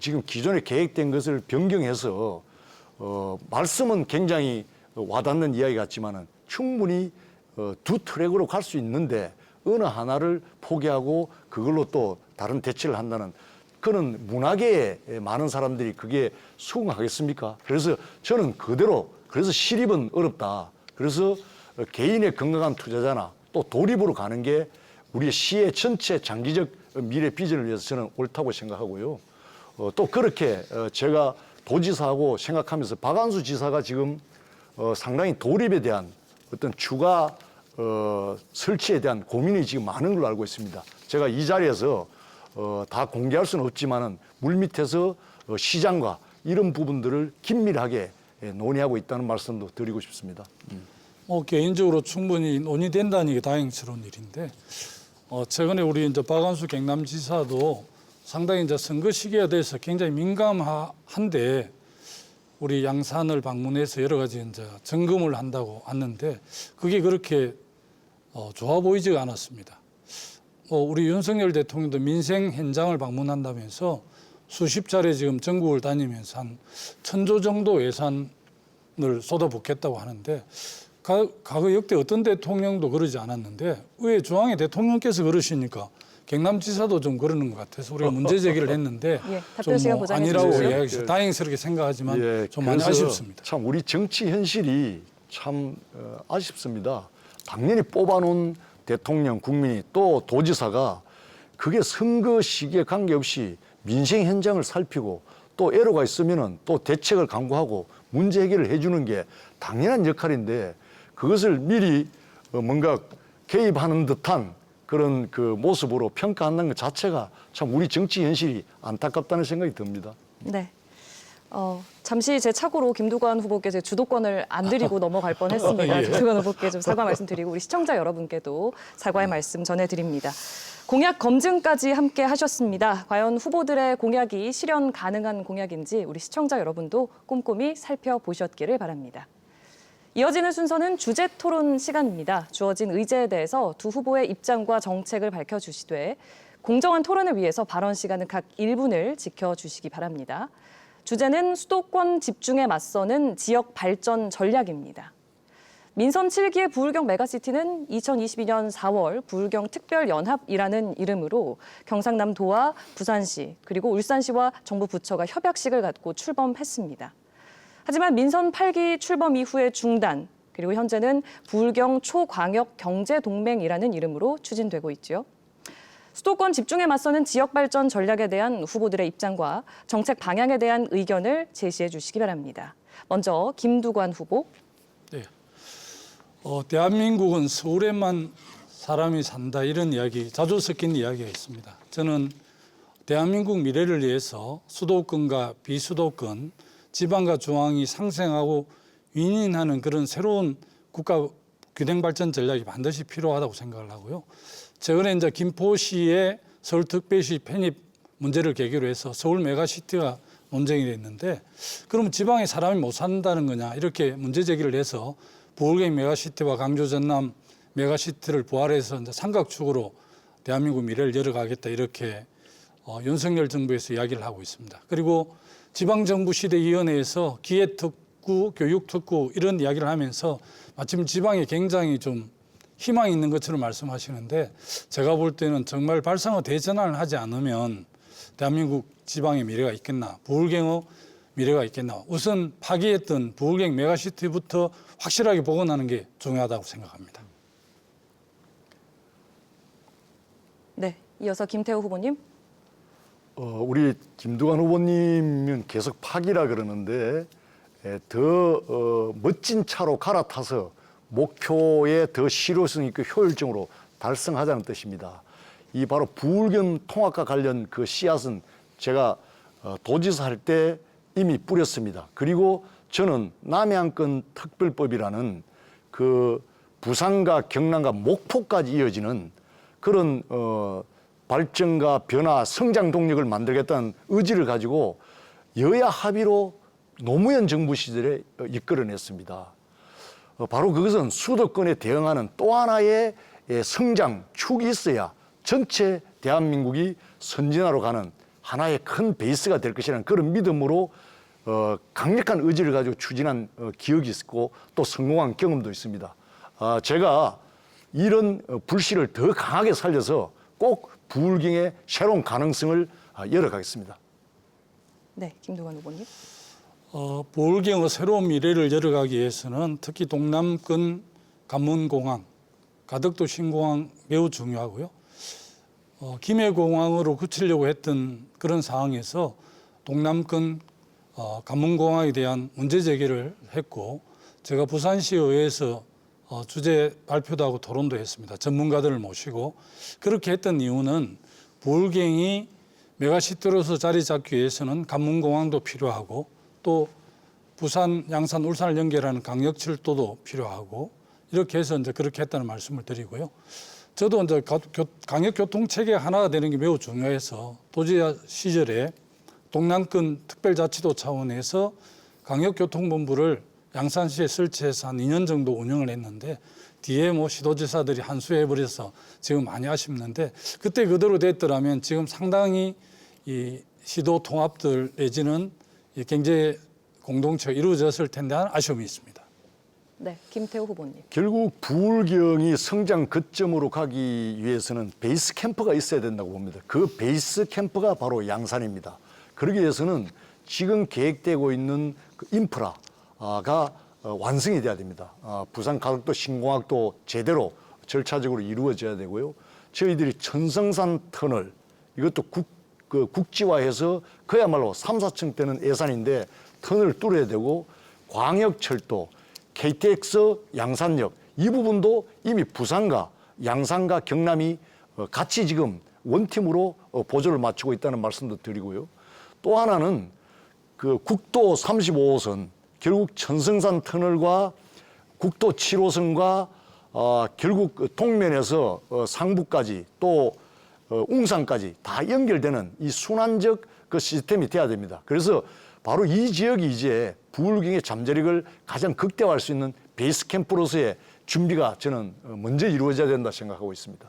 S3: 지금 기존에 계획된 것을 변경해서 말씀은 굉장히 와닿는 이야기 같지만은 충분히 두 트랙으로 갈 수 있는데 어느 하나를 포기하고 그걸로 또 다른 대치를 한다는 그는 문화계에 많은 사람들이 그게 수긍하겠습니까? 그래서 저는 그대로 그래서 시립은 어렵다. 그래서 개인의 건강한 투자자나 또 도립으로 가는 게 우리 시의 전체 장기적 미래 비전을 위해서 저는 옳다고 생각하고요. 또 그렇게 제가 도지사하고 생각하면서 박안수 지사가 지금 상당히 도립에 대한 어떤 추가 설치에 대한 고민이 지금 많은 걸로 알고 있습니다. 제가 이 자리에서 다 공개할 수는 없지만은 물밑에서 시장과 이런 부분들을 긴밀하게 논의하고 있다는 말씀도 드리고 싶습니다.
S2: 개인적으로 충분히 논의된다는 게 다행스러운 일인데 최근에 우리 이제 박안수 경남지사도 상당히 이제 선거 시기에 대해서 굉장히 민감한데 우리 양산을 방문해서 여러 가지 이제 점검을 한다고 왔는데 그게 그렇게 좋아 보이지가 않았습니다. 우리 윤석열 대통령도 민생 현장을 방문한다면서 수십 차례 지금 전국을 다니면서 한 1,000조 정도 예산을 쏟아붓겠다고 하는데 과거 역대 어떤 대통령도 그러지 않았는데 왜 중앙의 대통령께서 그러시니까 경남지사도 좀 그러는 것 같아서 우리가 문제 제기를 했는데
S1: 답변 시간 보장해
S2: 아니라고
S1: 주십시오.
S2: 이야기해서 다행스럽게 생각하지만 좀 많이 아쉽습니다.
S3: 참 우리 정치 현실이 참 아쉽습니다. 당연히 뽑아놓은 대통령, 국민이 또 도지사가 그게 선거 시기에 관계없이 민생 현장을 살피고 또 애로가 있으면은 또 대책을 강구하고 문제 해결을 해주는 게 당연한 역할인데 그것을 미리 뭔가 개입하는 듯한 그런 그 모습으로 평가한다는 것 자체가 참 우리 정치 현실이 안타깝다는 생각이 듭니다.
S1: 네. 잠시 제 착오로 김두관 후보께 주도권을 안 드리고 넘어갈 뻔했습니다. 김두관 후보께 좀 사과 말씀드리고 우리 시청자 여러분께도 사과의 말씀 전해드립니다. 공약 검증까지 함께 하셨습니다. 과연 후보들의 공약이 실현 가능한 공약인지 우리 시청자 여러분도 꼼꼼히 살펴보셨기를 바랍니다. 이어지는 순서는 주제 토론 시간입니다. 주어진 의제에 대해서 두 후보의 입장과 정책을 밝혀주시되 공정한 토론을 위해서 발언 시간은 각 1분을 지켜주시기 바랍니다. 주제는 수도권 집중에 맞서는 지역 발전 전략입니다. 민선 7기의 부울경 메가시티는 2022년 4월 부울경 특별연합이라는 이름으로 경상남도와 부산시 그리고 울산시와 정부 부처가 협약식을 갖고 출범했습니다. 하지만 민선 8기 출범 이후에 중단, 그리고 현재는 부울경 초광역경제동맹이라는 이름으로 추진되고 있죠. 수도권 집중에 맞서는 지역발전 전략에 대한 후보들의 입장과 정책 방향에 대한 의견을 제시해 주시기 바랍니다. 먼저 김두관 후보.
S2: 네. 대한민국은 서울에만 사람이 산다 이런 이야기, 자주 섞인 이야기가 있습니다. 저는 대한민국 미래를 위해서 수도권과 비수도권, 지방과 중앙이 상생하고 윈윈하는 그런 새로운 국가 균형 발전 전략이 반드시 필요하다고 생각을 하고요. 최근에 이제 김포시의 서울특별시 편입 문제를 계기로 해서 서울 메가시티가 논쟁이 됐는데, 그럼 지방에 사람이 못 산다는 거냐 이렇게 문제 제기를 해서 부울경 메가시티와 강조 전남 메가시티를 부활해서 이제 삼각축으로 대한민국 미래를 열어가겠다 이렇게 윤석열 정부에서 이야기를 하고 있습니다. 그리고 지방정부시대위원회에서 기회특구, 교육특구 이런 이야기를 하면서 마침 지방에 굉장히 좀 희망이 있는 것처럼 말씀하시는데, 제가 볼 때는 정말 발상의 대전환을 하지 않으면 대한민국 지방의 미래가 있겠나, 부울경의 미래가 있겠나. 우선 파기했던 부울경 메가시티부터 확실하게 복원하는 게 중요하다고 생각합니다.
S1: 네, 이어서 김태우 후보님.
S3: 우리 김두관 후보님은 계속 파기라 그러는데 더 멋진 차로 갈아타서 목표에 더 실효성 있고 효율적으로 달성하자는 뜻입니다. 이 바로 부울경 통합과 관련 그 씨앗은 제가 도지사 할 때 이미 뿌렸습니다. 그리고 저는 남해안권 특별법이라는 그 부산과 경남과 목포까지 이어지는 그런 발전과 변화, 성장 동력을 만들겠다는 의지를 가지고 여야 합의로 노무현 정부 시절에 이끌어냈습니다. 바로 그것은 수도권에 대응하는 또 하나의 성장 축이 있어야 전체 대한민국이 선진화로 가는 하나의 큰 베이스가 될 것이라는 그런 믿음으로 강력한 의지를 가지고 추진한 기억이 있고 또 성공한 경험도 있습니다. 제가 이런 불씨를 더 강하게 살려서 꼭 부울경의 새로운 가능성을 열어가겠습니다.
S1: 네, 김두관 후보님.
S2: 부울경의 새로운 미래를 열어가기 위해서는 특히 동남권 관문공항, 가덕도 신공항 매우 중요하고요. 김해공항으로 굳히려고 했던 그런 상황에서 동남권 관문공항에 대한 문제 제기를 했고, 제가 부산시의회에서 주제 발표도 하고 토론도 했습니다. 전문가들을 모시고. 그렇게 했던 이유는 부울경이 메가시티로서 자리 잡기 위해서는 관문공항도 필요하고 또 부산, 양산, 울산을 연결하는 강력철도도 필요하고 이렇게 해서 이제 그렇게 했다는 말씀을 드리고요. 저도 이제 강역교통 체계가 하나가 되는 게 매우 중요해서 도지사 시절에 동남권 특별자치도 차원에서 강역교통본부를 양산시에 설치해서 한 2년 정도 운영을 했는데, 뒤에 뭐 시도지사들이 한수해버려서 지금 많이 아쉽는데, 그때 그대로 됐더라면 지금 상당히 이 시도 통합들 내지는 이 경제 공동체가 이루어졌을 텐데 하는 아쉬움이 있습니다.
S1: 네, 김태우 후보님.
S3: 결국 부울경이 성장 거점으로 가기 위해서는 베이스 캠프가 있어야 된다고 봅니다. 그 베이스 캠프가 바로 양산입니다. 그러기 위해서는 지금 계획되고 있는 그 인프라가 완성이 돼야 됩니다. 부산 가덕도 신공항도 제대로 절차적으로 이루어져야 되고요. 저희들이 천성산 터널 이것도 국지화해서 그야말로 3, 4층 되는 예산인데 터널을 뚫어야 되고, 광역철도, KTX 양산역 이 부분도 이미 부산과 양산과 경남이 같이 지금 원팀으로 보조를 맞추고 있다는 말씀도 드리고요. 또 하나는 그 국도 35호선, 결국 천성산 터널과 국도 7호선과 결국 동면에서 상부까지 또 웅산까지 다 연결되는 이 순환적 그 시스템이 돼야 됩니다. 그래서 바로 이 지역이 이제 부울경의 잠재력을 가장 극대화할 수 있는 베이스 캠프로서의 준비가 저는 먼저 이루어져야 된다 생각하고 있습니다.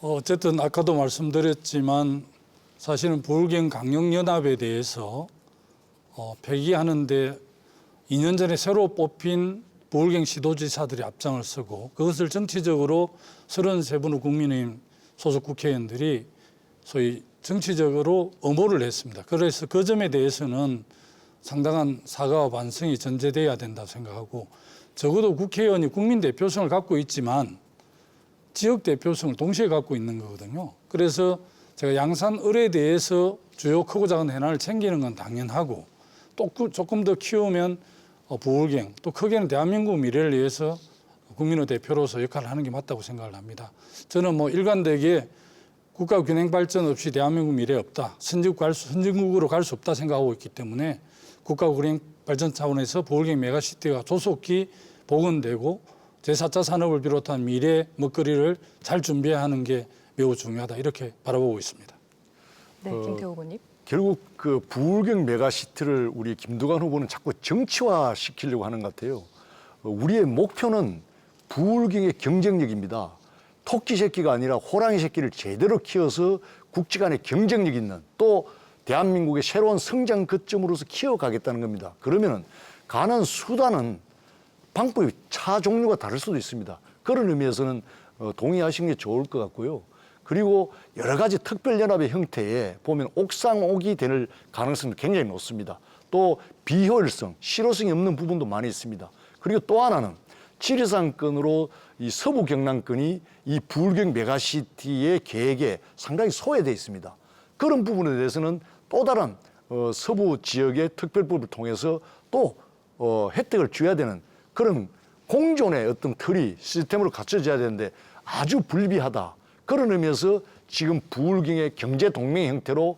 S2: 어쨌든 아까도 말씀드렸지만 사실은 부울경 강력연합에 대해서 폐기하는데 2년 전에 새로 뽑힌 부울경 시도지사들이 앞장을 서고 그것을 정치적으로 33분의 국민의힘 소속 국회의원들이 소위 정치적으로 엄호를 했습니다. 그래서 그 점에 대해서는 상당한 사과와 반성이 전제돼야 된다고 생각하고 적어도 국회의원이 국민 대표성을 갖고 있지만 지역 대표성을 동시에 갖고 있는 거거든요. 그래서 제가 양산 을에 대해서 주요 크고 작은 해난을 챙기는 건 당연하고 또 조금 더 키우면 부울경 또 크게는 대한민국 미래를 위해서 국민의 대표로서 역할을 하는 게 맞다고 생각을 합니다. 저는 일관되게 국가 균형 발전 없이 대한민국 미래 없다. 선진국으로 갈 수 없다 생각하고 있기 때문에 국가 균형 발전 차원에서 부울경 메가시티가 조속히 복원되고 제4차 산업을 비롯한 미래 먹거리를 잘 준비해야 하는 게 매우 중요하다 이렇게 바라보고 있습니다.
S1: 네, 김태호 후보님.
S3: 결국 그 부울경 메가시티를 우리 김두관 후보는 자꾸 정치화 시키려고 하는 것 같아요. 우리의 목표는 부울경의 경쟁력입니다. 토끼 새끼가 아니라 호랑이 새끼를 제대로 키워서 국지 간의 경쟁력 있는 또 대한민국의 새로운 성장 거점으로서 키워가겠다는 겁니다. 그러면은 가는 수단은 방법이 차 종류가 다를 수도 있습니다. 그런 의미에서는 동의하시는 게 좋을 것 같고요. 그리고 여러 가지 특별연합의 형태에 보면 옥상옥이 될 가능성이 굉장히 높습니다. 또 비효율성, 실효성이 없는 부분도 많이 있습니다. 그리고 또 하나는 지리산권으로 이 서부 경남권이 이 부울경 메가시티의 계획에 상당히 소외되어 있습니다. 그런 부분에 대해서는 또 다른 서부 지역의 특별법을 통해서 또 혜택을 줘야 되는 그런 공존의 어떤 틀이 시스템으로 갖춰져야 되는데 아주 불비하다. 그런 의미에서 지금 부울경의 경제 동맹 형태로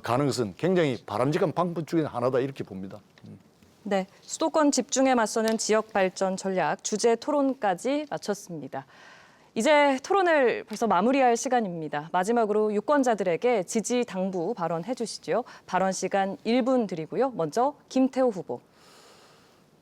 S3: 가는 것은 굉장히 바람직한 방법 중에 하나다 이렇게 봅니다.
S1: 네, 수도권 집중에 맞서는 지역 발전 전략 주제 토론까지 마쳤습니다. 이제 토론을 벌써 마무리할 시간입니다. 마지막으로 유권자들에게 지지 당부 발언해 주시죠. 발언 시간 1분 드리고요. 먼저 김태호 후보.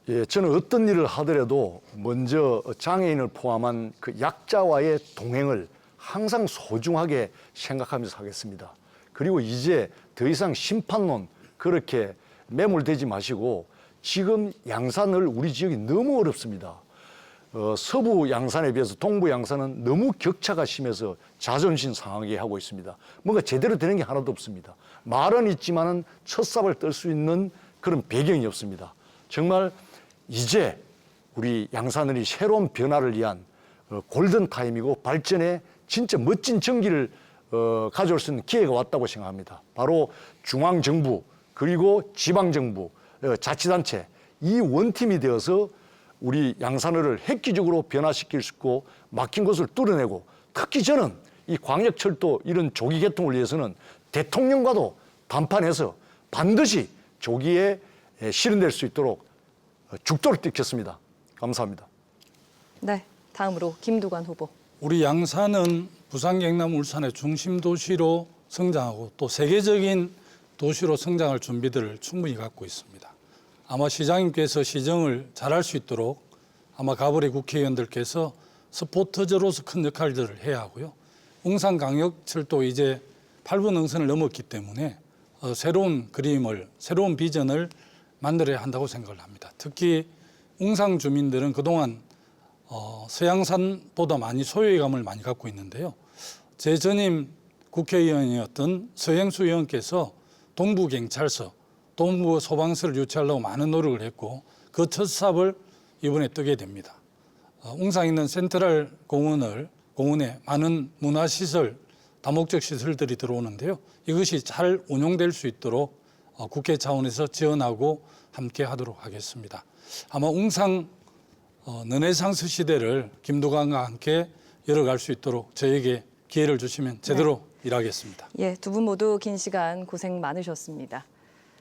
S3: 예, 저는 어떤 일을 하더라도 먼저 장애인을 포함한 그 약자와의 동행을 항상 소중하게 생각하면서 하겠습니다. 그리고 이제 더 이상 심판론 그렇게 매몰되지 마시고 지금 양산을 우리 지역이 너무 어렵습니다. 서부 양산에 비해서 동부 양산은 너무 격차가 심해서 자존심 상하게 하고 있습니다. 뭔가 제대로 되는 게 하나도 없습니다. 말은 있지만은 첫삽을 뜰 수 있는 그런 배경이 없습니다. 정말 이제 우리 양산을이 새로운 변화를 위한 골든 타임이고 발전에 진짜 멋진 전기를 가져올 수 있는 기회가 왔다고 생각합니다. 바로 중앙정부 그리고 지방정부, 자치단체 이 원팀이 되어서 우리 양산을을 획기적으로 변화시킬 수 있고 막힌 것을 뚫어내고 특히 저는 이 광역철도 이런 조기 개통을 위해서는 대통령과도 담판해서 반드시 조기에 실현될 수 있도록 죽도록 뛰겠습니다. 감사합니다.
S1: 네, 다음으로 김두관 후보.
S2: 우리 양산은 부산, 경남, 울산의 중심 도시로 성장하고 또 세계적인 도시로 성장할 준비들을 충분히 갖고 있습니다. 아마 시장님께서 시정을 잘할 수 있도록 아마 가버리 국회의원들께서 서포터즈로서 큰 역할들을 해야 하고요. 웅산광역철도 이제 8분 능선을 넘었기 때문에 새로운 그림을, 새로운 비전을 만들어야 한다고 생각을 합니다. 특히 웅산 주민들은 그동안 서양산보다 많이 소외감을 많이 갖고 있는데요. 제 전임 국회의원이었던 서행수 의원께서 동부경찰서, 동부 소방서를 유치하려고 많은 노력을 했고 그 첫 삽을 이번에 뜨게 됩니다. 웅산에 있는 센트럴 공원에 많은 문화시설, 다목적 시설들이 들어오는데요. 이것이 잘 운용될 수 있도록 국회 차원에서 지원하고 함께 하도록 하겠습니다. 아마 웅산 르네상스 시대를 김두관과 함께 열어갈 수 있도록 저에게 기회를 주시면 제대로 일하겠습니다.
S1: 예, 두 분 모두 긴 시간 고생 많으셨습니다.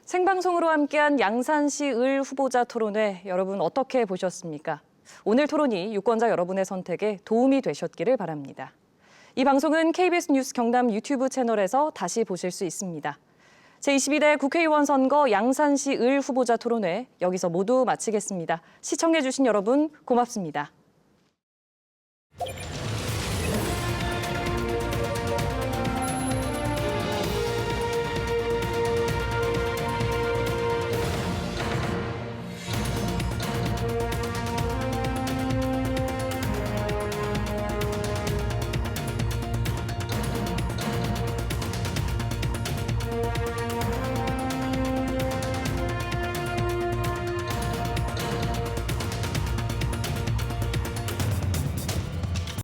S1: 생방송으로 함께한 양산시 을 후보자 토론회 여러분 어떻게 보셨습니까? 오늘 토론이 유권자 여러분의 선택에 도움이 되셨기를 바랍니다. 이 방송은 KBS 뉴스 경남 유튜브 채널에서 다시 보실 수 있습니다. 제22대 국회의원 선거 양산시 을 후보자 토론회 여기서 모두 마치겠습니다. 시청해주신 여러분 고맙습니다.